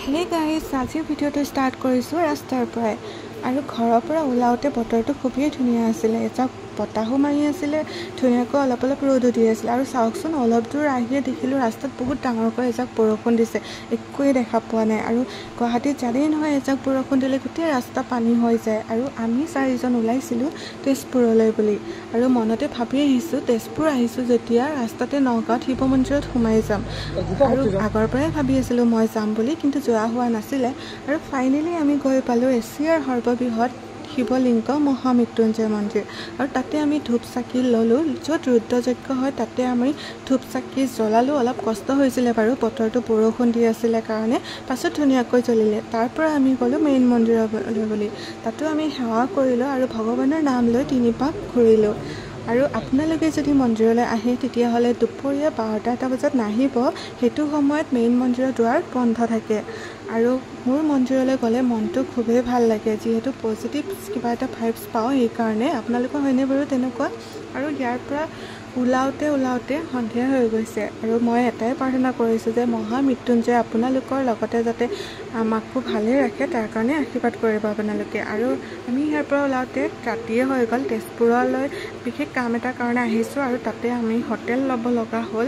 Hey guys, আজিৰ ভিডিঅ'টো start কৰিছোঁ ৰাস্তাৰ পৰাই। আৰু ঘৰৰ পৰা ওলাওঁতে বতৰটো খুবেই ধুনীয়া আছিলে। এজাক বতাহো মাৰি আছিলে, ধুনীয়াকৈ অলপ অলপ ৰ'দো দি আছিলে। আৰু চাওকচোন, অলপ দূৰ আহিয়ে দেখিলোঁ ৰাস্তাত বহুত ডাঙৰকৈ এজাক বৰষুণ দিছে। একোৱেই দেখা পোৱা নাই। আৰু গুৱাহাটীত জানেই নহয়, এজাক বৰষুণ দিলে গোটেই ৰাস্তা পানী হৈ যায়। আৰু আমি 4জন ওলাইছিলোঁ তেজপুৰলৈ বুলি। আৰু মনতে ভাবি আহিছোঁ, তেজপুৰ আহিছোঁ যেতিয়া ৰাস্তাতে নগাঁৱত শিৱ মন্দিৰত সোমাই যাম। আৰু আগৰ পৰাই ভাবি আছিলোঁ মই যাম বুলি, কিন্তু যোৱা হোৱা নাছিলে। আৰু ফাইনেলি আমি গৈ পালোঁ এছিয়াৰ সৰ্ববৃহৎ শিৱলিংগ মহামৃত্যুঞ্জয় মন্দিৰ। আৰু তাতে আমি ধূপ চাকি ল'লোঁ। য'ত ৰুদ্ৰযজ্ঞ হয় তাতে আমি ধূপ চাকি জ্বলালোঁ। অলপ কষ্ট হৈছিলে বাৰু, বতৰটো বৰষুণ দি আছিলে কাৰণে। পাছত ধুনীয়াকৈ জ্বলিলে। তাৰ পৰা আমি গ'লোঁ মেইন মন্দিৰলৈ বুলি। তাতো আমি সেৱা কৰিলোঁ আৰু ভগৱানৰ নাম লৈ 3 পাক ঘূৰিলোঁ। আৰু আপোনালোকে যদি মন্দিৰলৈ আহে তেতিয়াহ'লে দুপৰীয়া 12টা বজাত নাহিব। সেইটো সময়ত মেইন মন্দিৰৰ দুৱাৰ বন্ধ থাকে। আৰু মোৰ মন্দিৰলৈ গ'লে মনটো খুবেই ভাল লাগে, যিহেতু পজিটিভ কিবা এটা ভাইবছ পাওঁ। সেইকাৰণে আপোনালোকৰ হয়নে বাৰু তেনেকুৱা? আৰু ইয়াৰ পৰা ওলাওঁতে সন্ধিয়া হৈ গৈছে। আৰু মই এটাই প্ৰাৰ্থনা কৰিছোঁ যে মহামৃত্যুঞ্জয় আপোনালোকৰ লগতে যাতে আমাকো ভালে ৰাখে, তাৰ কাৰণে আশীৰ্বাদ কৰিব আপোনালোকে। আৰু আমি ইয়াৰ পৰা ওলাওঁতে ৰাতিয়ে হৈ গ'ল। তেজপুৰলৈ বিশেষ কাম এটাৰ কাৰণে আহিছোঁ আৰু তাতে আমি হোটেল ল'ব লগা হ'ল।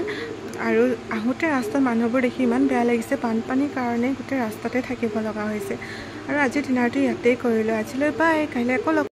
আৰু আহোঁতে ৰাস্তাত মানুহবোৰ দেখি ইমান বেয়া লাগিছে, বানপানীৰ কাৰণে গোটেই ৰাস্তাতে থাকিব লগা হৈছে। আৰু আজিৰ ডিনাৰটো ইয়াতেই কৰিলোঁ। আজিলৈ বাই, কাইলৈ আকৌ লগ